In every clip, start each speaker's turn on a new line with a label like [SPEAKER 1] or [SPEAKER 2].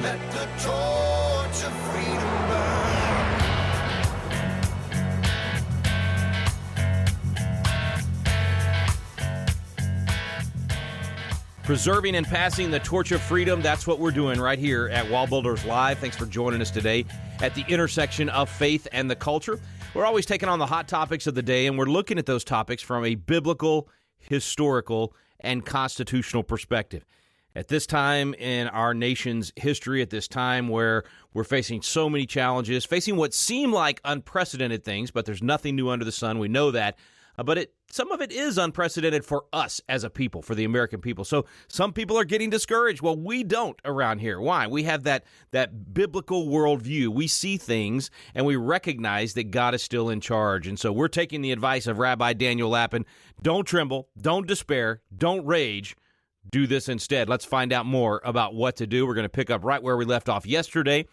[SPEAKER 1] Let the torch of freedom burn.
[SPEAKER 2] Preserving and passing the torch of freedom, that's what we're doing right here at WallBuilders Live. Thanks for joining us today at the intersection of faith and the culture. We're always taking on the hot topics of the day, and we're looking at those topics from a biblical, historical, and constitutional perspective. At this time in our nation's history, at this time where we're facing so many challenges, facing what seem like unprecedented things, but there's nothing new under the sun, we know that. But some of it is unprecedented for us as a people, for the American people. So some people are getting discouraged. Well, we don't around here. Why? We have that biblical worldview. We see things and we recognize that God is still in charge. And so we're taking the advice of Rabbi Daniel Lapin. Don't tremble. Don't despair. Don't rage. Do this instead. Let's find out more about what to do. We're going to pick up right where we left off yesterday.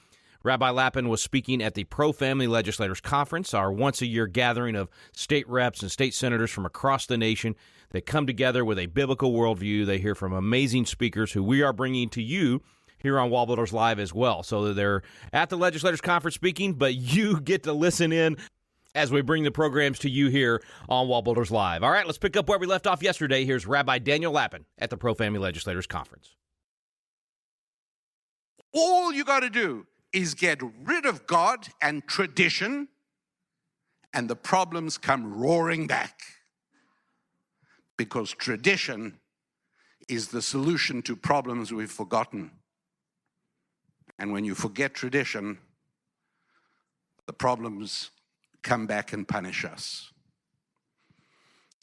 [SPEAKER 2] Rabbi Lapin was speaking at the ProFamily Legislators Conference, our once-a-year gathering of state reps and state senators from across the nation that come together with a biblical worldview. They hear from amazing speakers who we are bringing to you here on WallBuilders Live as well. So they're at the Legislators Conference speaking, but you get to listen in as we bring the programs to you here on WallBuilders Live. All right, let's pick up where we left off yesterday. Here's Rabbi Daniel Lapin at the ProFamily Legislators Conference.
[SPEAKER 3] All you got to do is get rid of God and tradition, and the problems come roaring back. Because tradition is the solution to problems we've forgotten. And when you forget tradition, the problems come back and punish us.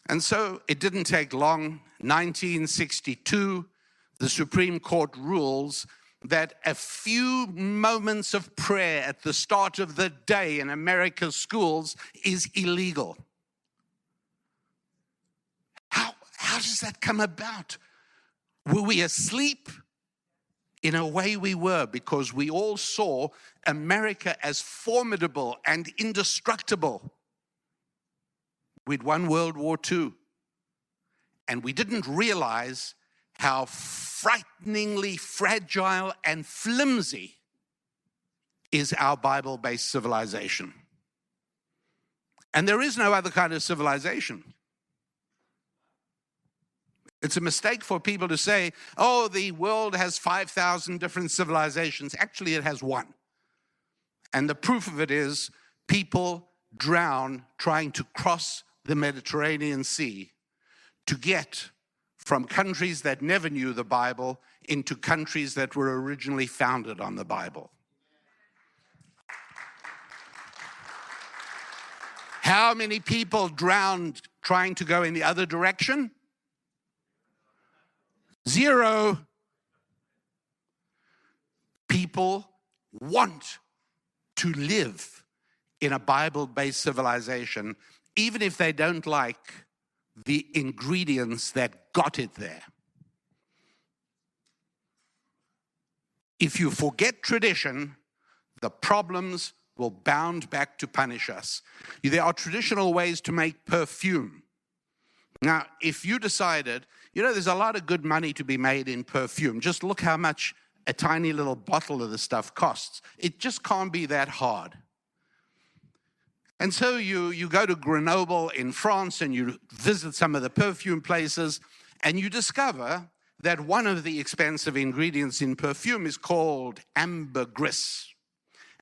[SPEAKER 3] And so it didn't take long. 1962, the Supreme Court rules that a few moments of prayer at the start of the day in America's schools is illegal. How does that come about? Were we asleep? In a way we were, because we all saw America as formidable and indestructible. We'd won World War II, and we didn't realize how frighteningly fragile and flimsy is our Bible-based civilization. And there is no other kind of civilization. It's a mistake for people to say, oh, the world has 5,000 different civilizations. Actually, it has one. And the proof of it is people drown trying to cross the Mediterranean Sea to get from countries that never knew the Bible into countries that were originally founded on the Bible. How many people drowned trying to go in the other direction? 0. People want to live in a Bible-based civilization, even if they don't like the ingredients that got it there. If you forget tradition, the problems will bound back to punish us. There are traditional ways to make perfume. Now, if you decided, there's a lot of good money to be made in perfume. Just look how much a tiny little bottle of the stuff costs. It just can't be that hard. And so you go to Grenoble in France and you visit some of the perfume places, and you discover that one of the expensive ingredients in perfume is called Ambergris.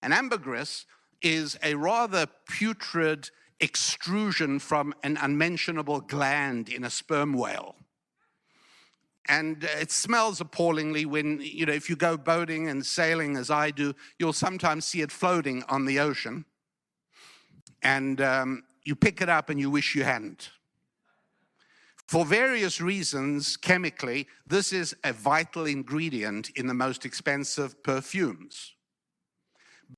[SPEAKER 3] And Ambergris is a rather putrid extrusion from an unmentionable gland in a sperm whale. And it smells appallingly when, if you go boating and sailing as I do, you'll sometimes see it floating on the ocean. And you pick it up and you wish you hadn't. For various reasons, chemically, this is a vital ingredient in the most expensive perfumes.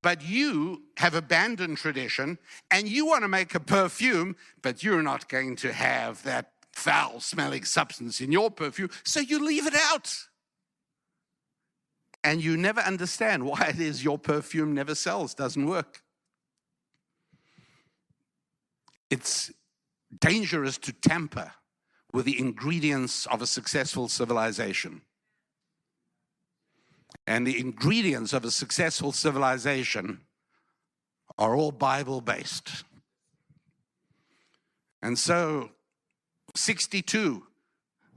[SPEAKER 3] But you have abandoned tradition and you want to make a perfume, but you're not going to have that foul-smelling substance in your perfume, so you leave it out. And you never understand why it is your perfume never sells, doesn't work. It's dangerous to tamper with the ingredients of a successful civilization. and the ingredients of a successful civilization are all Bible-based. And so, 62,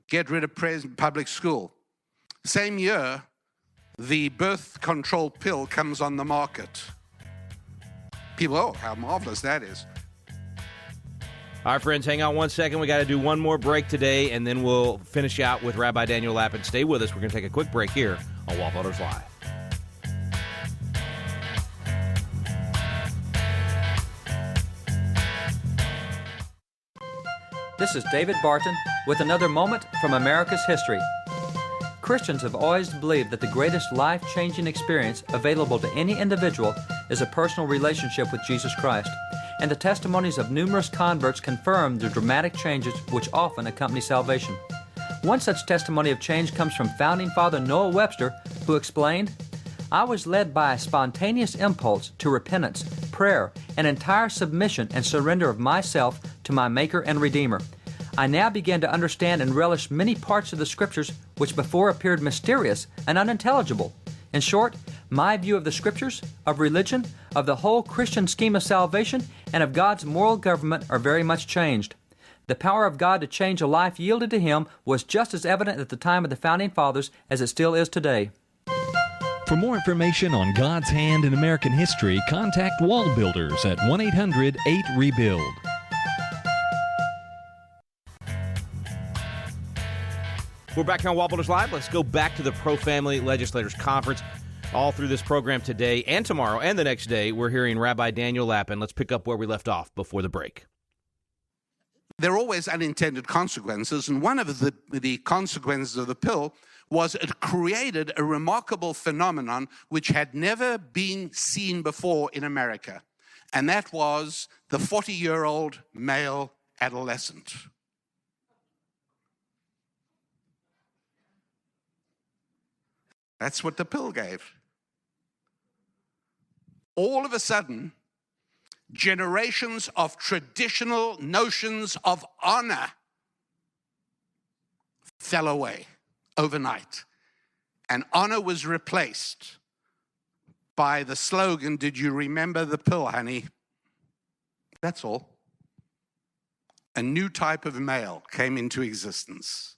[SPEAKER 3] get rid of public school. Same year, the birth control pill comes on the market. People, oh, how marvelous that is.
[SPEAKER 2] All right, friends, hang on one second. We got to do one more break today, and then we'll finish out with Rabbi Daniel Lapin. Stay with us. We're going to take a quick break here on WallBuilders Live.
[SPEAKER 4] This is David Barton with another moment from America's history. Christians have always believed that the greatest life-changing experience available to any individual is a personal relationship with Jesus Christ, and the testimonies of numerous converts confirm the dramatic changes which often accompany salvation. One such testimony of change comes from founding father Noah Webster, who explained, "I was led by a spontaneous impulse to repentance, prayer, and entire submission and surrender of myself to my Maker and Redeemer. I now began to understand and relish many parts of the Scriptures which before appeared mysterious and unintelligible. In short, my view of the Scriptures, of religion, of the whole Christian scheme of salvation, and of God's moral government are very much changed. The power of God to change a life yielded to Him was just as evident at the time of the Founding Fathers as it still is today."
[SPEAKER 5] For more information on God's hand in American history, contact WallBuilders at 1-800-8-REBUILD.
[SPEAKER 2] We're back on WallBuilders Live. Let's go back to the ProFamily Legislators Conference. All through this program today and tomorrow and the next day, we're hearing Rabbi Daniel Lapin. Let's pick up where we left off before the break.
[SPEAKER 3] There are always unintended consequences, and one of the consequences of the pill was it created a remarkable phenomenon which had never been seen before in America, and that was the 40-year-old male adolescent. That's what the pill gave. All of a sudden, generations of traditional notions of honor fell away overnight. And honor was replaced by the slogan, "Did you remember the pill, honey?" That's all. A new type of male came into existence.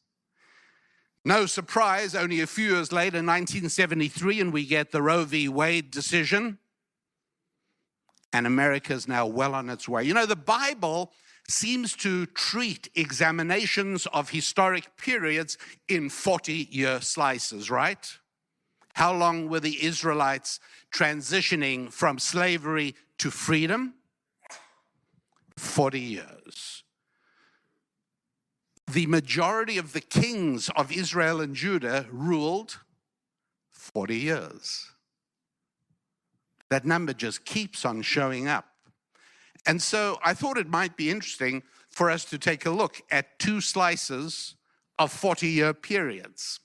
[SPEAKER 3] No surprise, only a few years later, 1973, and we get the Roe v. Wade decision. And America is now well on its way. You know, the Bible seems to treat examinations of historic periods in 40-year slices, right? How long were the Israelites transitioning from slavery to freedom? 40 years. The majority of the kings of Israel and Judah ruled 40 years. That number just keeps on showing up. And so I thought it might be interesting for us to take a look at two slices of 40-year periods.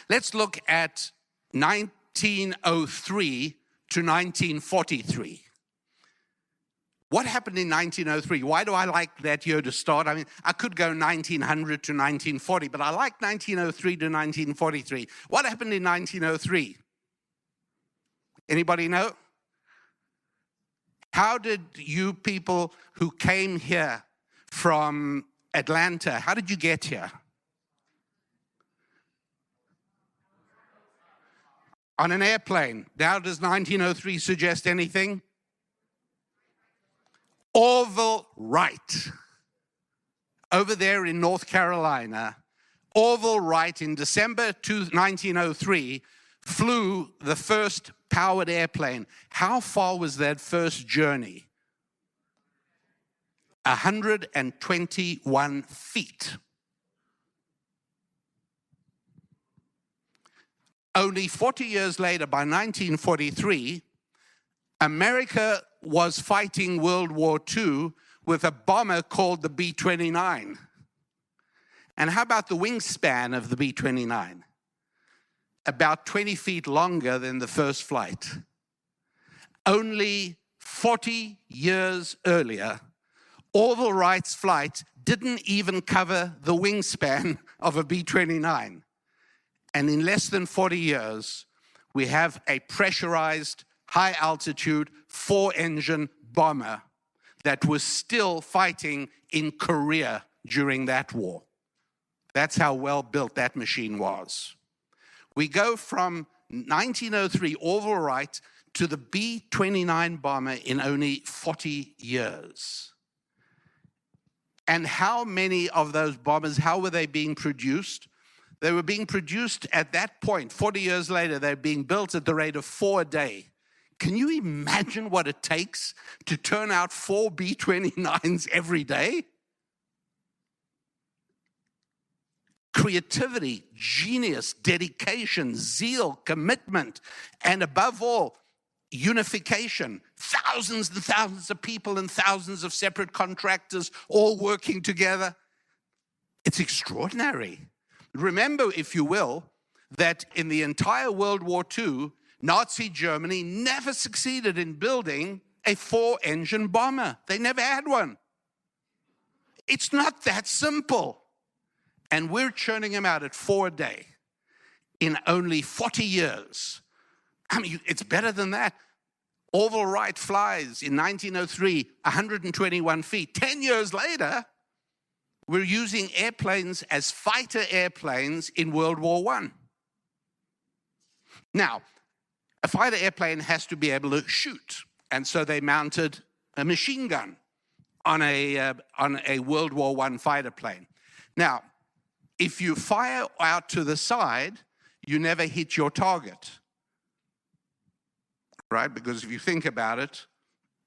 [SPEAKER 3] Let's look at 1903 to 1943. What happened in 1903? Why do I like that year to start? I mean, I could go 1900 to 1940, but I like 1903 to 1943. What happened in 1903? Anybody know? How did you people who came here from Atlanta, how did you get here? On an airplane. Now, does 1903 suggest anything? Orville Wright, over there in North Carolina, Orville Wright in December 1903 flew the first powered airplane. How far was that first journey? 121 feet. Only 40 years later, by 1943, America was fighting World War II with a bomber called the B-29. And how about the wingspan of the B-29? About 20 feet longer than the first flight. Only 40 years earlier, Orville Wright's flight didn't even cover the wingspan of a B-29. And in less than 40 years, we have a pressurized, high-altitude, 4-engine bomber that was still fighting in Korea during that war. That's how well built that machine was. We go from 1903 Orville Wright to the B-29 bomber in only 40 years. And how many of those bombers, how were they being produced? They were being produced at that point, 40 years later, they're being built at the rate of 4 a day. Can you imagine what it takes to turn out 4 B-29s every day? Creativity, genius, dedication, zeal, commitment, and above all, unification. Thousands and thousands of people and thousands of separate contractors all working together. It's extraordinary. Remember, if you will, that in the entire World War II, Nazi Germany never succeeded in building a 4-engine bomber. They never had one. It's not that simple. And we're churning them out at 4 a day in only 40 years. I mean, it's better than that. Orville Wright flies in 1903, 121 feet. 10 years later, we're using airplanes as fighter airplanes in World War I. Now, a fighter airplane has to be able to shoot. And so they mounted a machine gun on a World War I fighter plane. Now, if you fire out to the side, you never hit your target, right? Because if you think about it,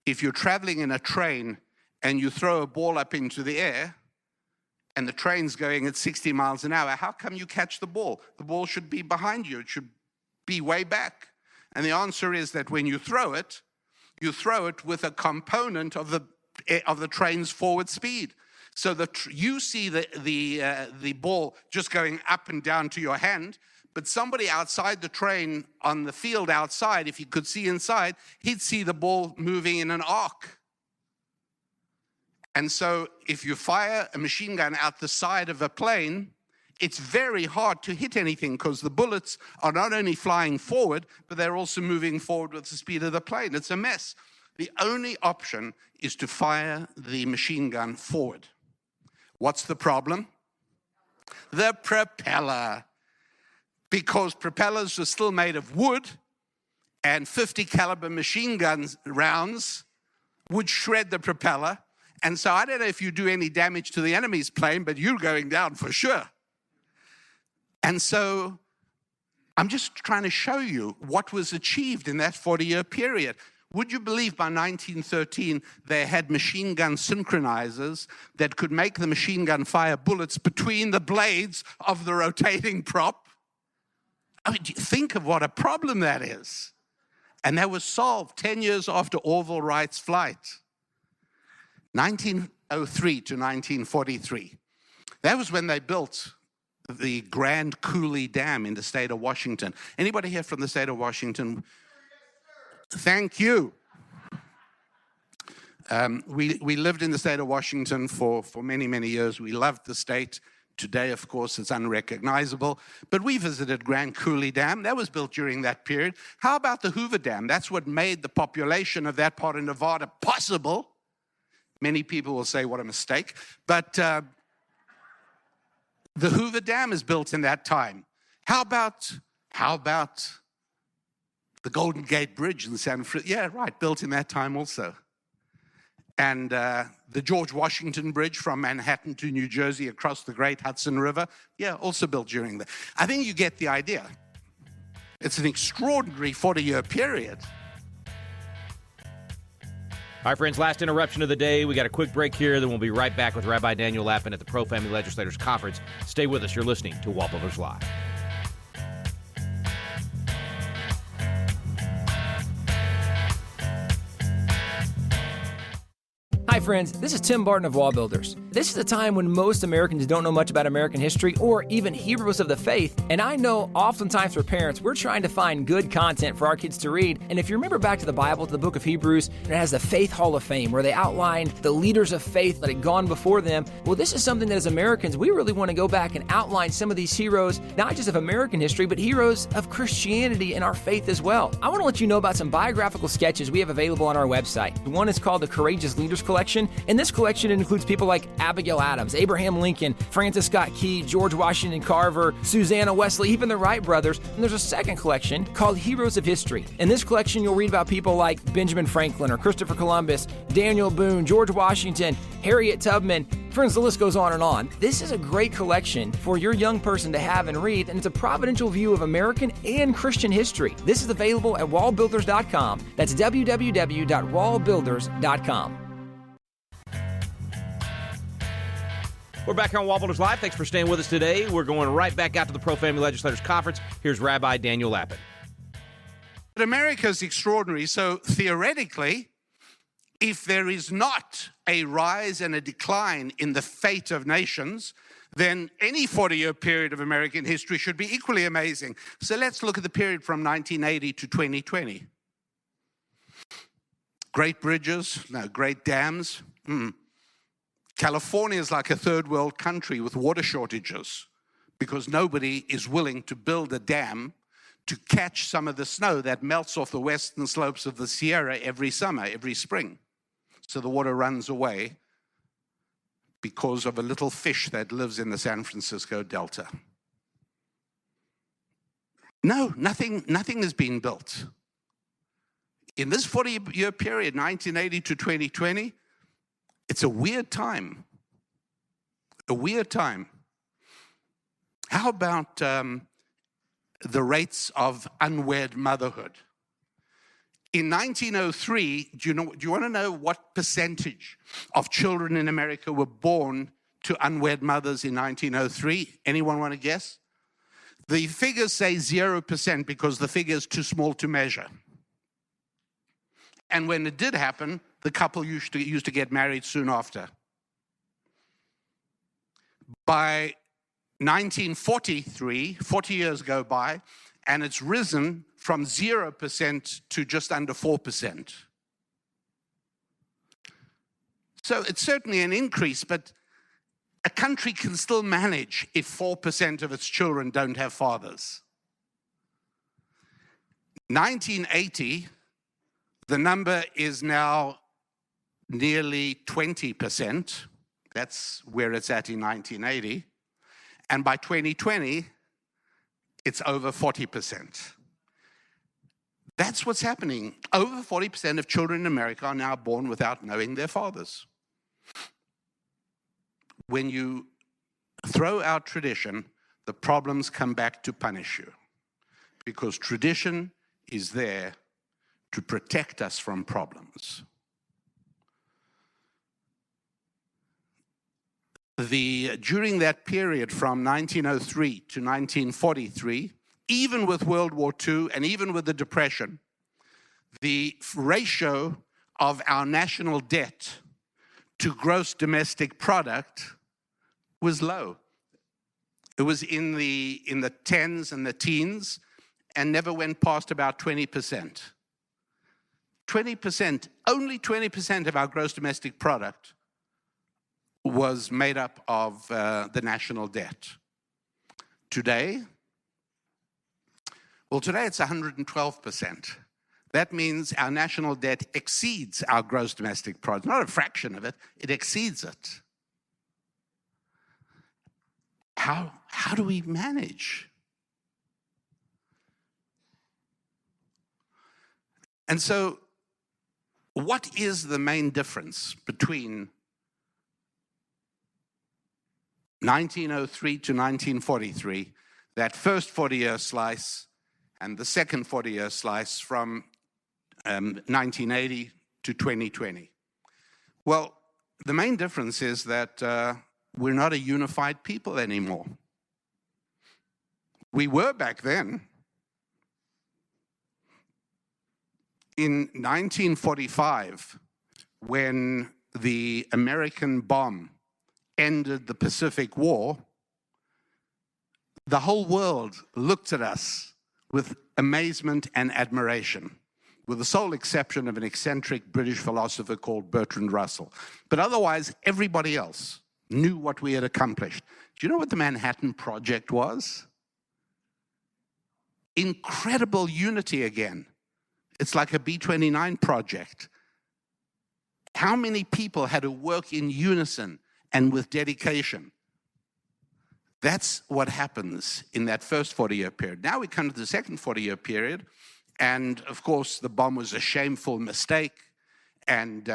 [SPEAKER 3] if you're traveling in a train and you throw a ball up into the air and the train's going at 60 miles an hour, how come you catch the ball? The ball should be behind you. It should be way back. And the answer is that when you throw it with a component of the train's forward speed. So you see the ball just going up and down to your hand, but somebody outside the train on the field outside, if he could see inside, he'd see the ball moving in an arc. And so if you fire a machine gun out the side of a plane, it's very hard to hit anything because the bullets are not only flying forward, but they're also moving forward with the speed of the plane. It's a mess. The only option is to fire the machine gun forward. What's the problem? The propeller. Because propellers were still made of wood, and 50 caliber machine gun rounds would shred the propeller. And so I don't know if you do any damage to the enemy's plane, but you're going down for sure. And so I'm just trying to show you what was achieved in that 40-year period. Would you believe by 1913 they had machine gun synchronizers that could make the machine gun fire bullets between the blades of the rotating prop? I mean, think of what a problem that is. And that was solved 10 years after Orville Wright's flight. 1903 to 1943. That was when they built the Grand Coulee Dam in the state of Washington. Anybody here from the state of Washington? Thank you. We lived in the state of Washington for many, many years. We loved the state. Today, of course, it's unrecognizable. But we visited Grand Coulee Dam. That was built during that period. How about the Hoover Dam? That's what made the population of that part of Nevada possible. Many people will say, what a mistake. But the Hoover Dam is built in that time. How about the Golden Gate Bridge in San Francisco? Yeah, right, built in that time also. And the George Washington Bridge from Manhattan to New Jersey across the Great Hudson River, yeah, also built during that. I think you get the idea. It's an extraordinary 40-year period.
[SPEAKER 2] All right, friends, last interruption of the day. We got a quick break here, then we'll be right back with Rabbi Daniel Lapin at the ProFamily Legislators Conference. Stay with us. You're listening to WallBuilders Live. Hi,
[SPEAKER 6] friends, this is Tim Barton of WallBuilders. This is a time when most Americans don't know much about American history or even heroes of the faith, and I know oftentimes for parents, we're trying to find good content for our kids to read, and if you remember back to the Bible, to the book of Hebrews, it has the Faith Hall of Fame, where they outlined the leaders of faith that had gone before them. Well, this is something that as Americans, we really want to go back and outline some of these heroes, not just of American history, but heroes of Christianity and our faith as well. I want to let you know about some biographical sketches we have available on our website. One is called the Courageous Leaders Collection, and this collection includes people like Abigail Adams, Abraham Lincoln, Francis Scott Key, George Washington Carver, Susanna Wesley, even the Wright brothers. And there's a second collection called Heroes of History. In this collection, you'll read about people like Benjamin Franklin or Christopher Columbus, Daniel Boone, George Washington, Harriet Tubman. Friends, the list goes on and on. This is a great collection for your young person to have and read, and it's a providential view of American and Christian history. This is available at wallbuilders.com. That's www.wallbuilders.com.
[SPEAKER 2] We're back here on WallBuilders Live. Thanks for staying with us today. We're going right back out to the ProFamily Legislators Conference. Here's Rabbi Daniel Lapin.
[SPEAKER 3] But America is extraordinary, so theoretically, if there is not a rise and a decline in the fate of nations, then any 40-year period of American history should be equally amazing. So let's look at the period from 1980 to 2020. Great bridges, no, great dams. California is like a third world country with water shortages because nobody is willing to build a dam to catch some of the snow that melts off the western slopes of the Sierra every summer, every spring. So the water runs away because of a little fish that lives in the San Francisco Delta. No, nothing has been built. In this 40-year period, 1980 to 2020, it's a weird time. A weird time. How about the rates of unwed motherhood? In 1903, do you want to know what percentage of children in America were born to unwed mothers in 1903? Anyone want to guess? The figures say 0% because the figure is too small to measure. And when it did happen, the couple used to get married soon after. By 1943, 40 years go by, and it's risen from 0% to just under 4%. So it's certainly an increase, but a country can still manage if 4% of its children don't have fathers. 1980, the number is now nearly 20%. That's where it's at in 1980. And by 2020, it's over 40%. That's what's happening. Over 40% of children in America are now born without knowing their fathers. When you throw out tradition, the problems come back to punish you. Because tradition is there to protect us from problems. During that period from 1903 to 1943, even with World War II and even with the Depression, the ratio of our national debt to gross domestic product was low. It was in the tens and the teens and never went past about 20%. 20%, only 20% of our gross domestic product was made up of the national debt. Today it's 112%. That means our national debt exceeds our gross domestic product. Not a fraction of it, it exceeds it. How do we manage? And so, what is the main difference between 1903 to 1943, that first 40-year slice, and the second 40-year slice from 1980 to 2020? Well, the main difference is that we're not a unified people anymore. We were back then. In 1945, when the American bomb ended the Pacific War, the whole world looked at us with amazement and admiration, with the sole exception of an eccentric British philosopher called Bertrand Russell. But otherwise, everybody else knew what we had accomplished. Do you know what the Manhattan Project was? Incredible unity again. It's like a B-29 project. How many people had to work in unison and with dedication? That's what happens in that first 40-year period. Now we come to the second 40-year period, and of course the bomb was a shameful mistake, and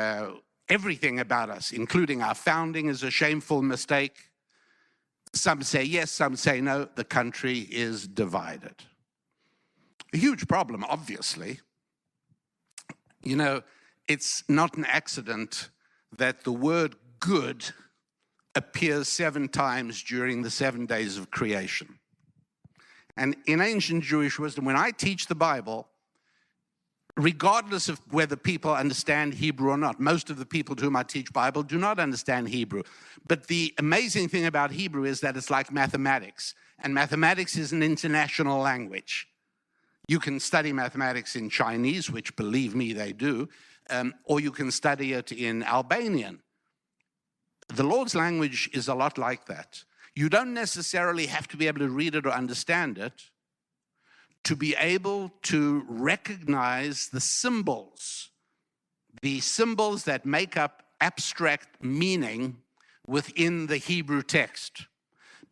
[SPEAKER 3] everything about us, including our founding, is a shameful mistake. Some say yes, some say no. The country is divided. A huge problem, obviously. You know, it's not an accident that the word good appears 7 times during the 7 days of creation. And in ancient Jewish wisdom, when I teach the Bible, regardless of whether people understand Hebrew or not, most of the people to whom I teach Bible do not understand Hebrew. But the amazing thing about Hebrew is that it's like mathematics. And mathematics is an international language. You can study mathematics in Chinese, which, believe me, they do, or you can study it in Albanian. The Lord's language is a lot like that. You don't necessarily have to be able to read it or understand it to be able to recognize the symbols that make up abstract meaning within the Hebrew text.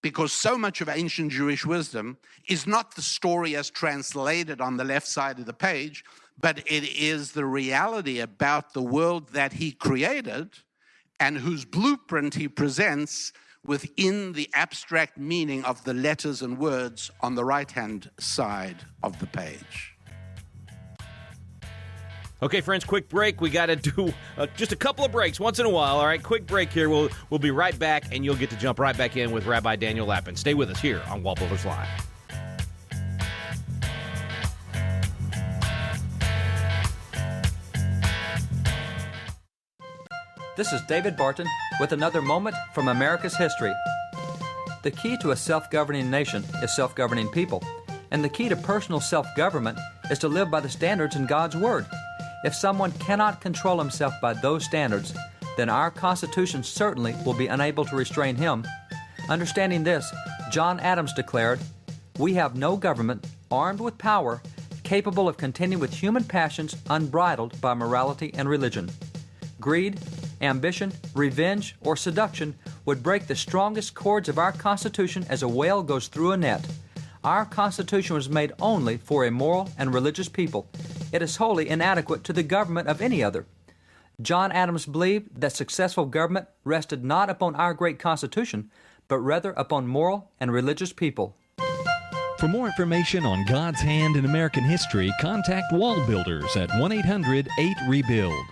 [SPEAKER 3] Because so much of ancient Jewish wisdom is not the story as translated on the left side of the page, but it is the reality about the world that he created and whose blueprint he presents within the abstract meaning of the letters and words on the right-hand side of the page.
[SPEAKER 2] Okay, friends, quick break. We got to do just a couple of breaks once in a while. All right, quick break here. We'll be right back, and you'll get to jump right back in with Rabbi Daniel Lapin. Stay with us here on WallBuilders Live.
[SPEAKER 4] This is David Barton with another moment from America's history. The key to a self-governing nation is self-governing people, and the key to personal self-government is to live by the standards in God's Word. If someone cannot control himself by those standards, then our Constitution certainly will be unable to restrain him. Understanding this, John Adams declared, "We have no government armed with power capable of contending with human passions unbridled by morality and religion. Greed, ambition, revenge, or seduction would break the strongest cords of our Constitution as a whale goes through a net. Our Constitution was made only for a moral and religious people. It is wholly inadequate to the government of any other." John Adams believed that successful government rested not upon our great Constitution, but rather upon moral and religious people.
[SPEAKER 5] For more information on God's hand in American history, contact WallBuilders at 1-800-8-REBUILD.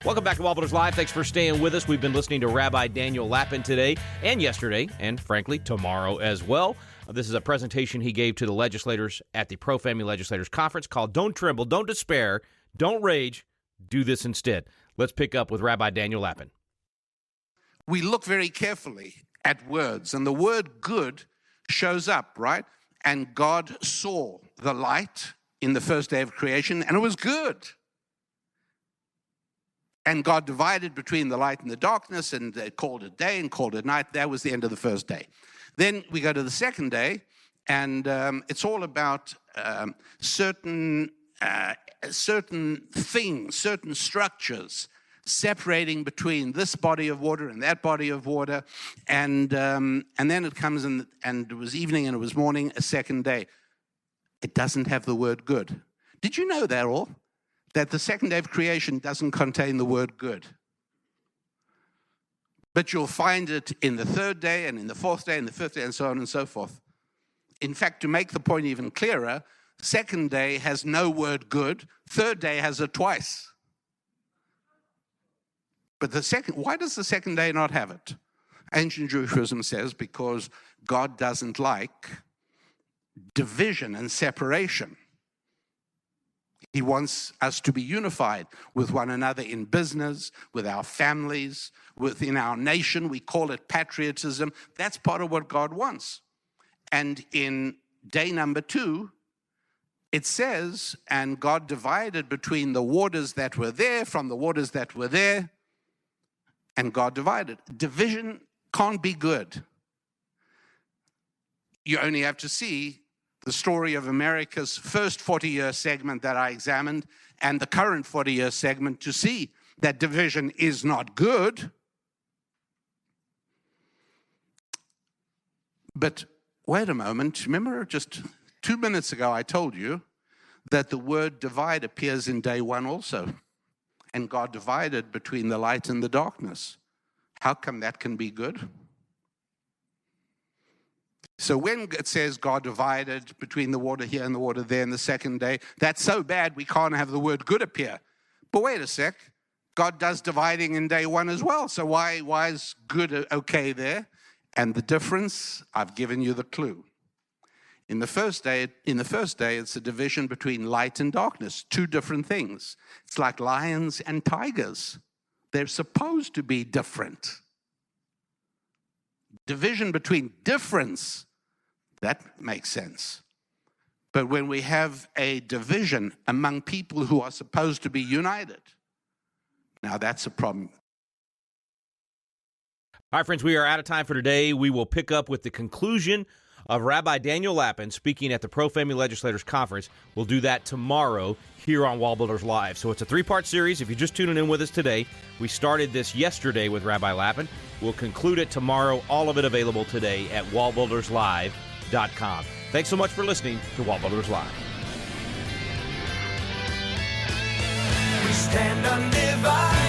[SPEAKER 2] Welcome back to WallBuilders Live. Thanks for staying with us. We've been listening to Rabbi Daniel Lapin today and yesterday, and frankly, tomorrow as well. This is a presentation he gave to the legislators at the ProFamily Legislators Conference called Don't Tremble, Don't Despair, Don't Rage, Do This Instead. Let's pick up with Rabbi Daniel Lapin.
[SPEAKER 3] We look very carefully at words, and the word good shows up, right? And God saw the light in the first day of creation, and it was good. And God divided between the light and the darkness, and called it day and called it night. That was the end of the first day. Then we go to the second day, and it's all about certain things, certain structures separating between this body of water and that body of water. And then it comes in, and it was evening and it was morning, a second day. It doesn't have the word good. Did you know that all? That the second day of creation doesn't contain the word good. But you'll find it in the third day and in the fourth day and the fifth day and so on and so forth. In fact, to make the point even clearer, second day has no word good. Third day has it twice. But why does the second day not have it? Ancient Jewish wisdom says because God doesn't like division and separation. He wants us to be unified with one another in business, with our families, within our nation. We call it patriotism. That's part of what God wants. And in day number 2, it says, and God divided between the waters that were there from the waters that were there, and God divided. Division can't be good. You only have to see the story of America's first 40-year segment that I examined and the current 40-year segment to see that division is not good. But wait a moment. Remember just 2 minutes ago I told you that the word divide appears in day 1 also. And God divided between the light and the darkness. How come that can be good? So when it says God divided between the water here and the water there in the second day, that's so bad we can't have the word good appear. But wait a sec, God does dividing in day 1 as well. So why is good okay there? And the difference, I've given you the clue. In the first day, it's a division between light and darkness, 2 different things. It's like lions and tigers. They're supposed to be different. Division between difference, that makes sense. But when we have a division among people who are supposed to be united, now that's a problem.
[SPEAKER 2] All right, friends, we are out of time for today. We will pick up with the conclusion of Rabbi Daniel Lapin speaking at the ProFamily Legislators Conference. We'll do that tomorrow here on WallBuilders Live. So it's a 3-part series. If you're just tuning in with us today, we started this yesterday with Rabbi Lapin. We'll conclude it tomorrow, all of it available today at wallbuilderslive.com. Thanks so much for listening to WallBuilders Live.
[SPEAKER 1] We stand undivided.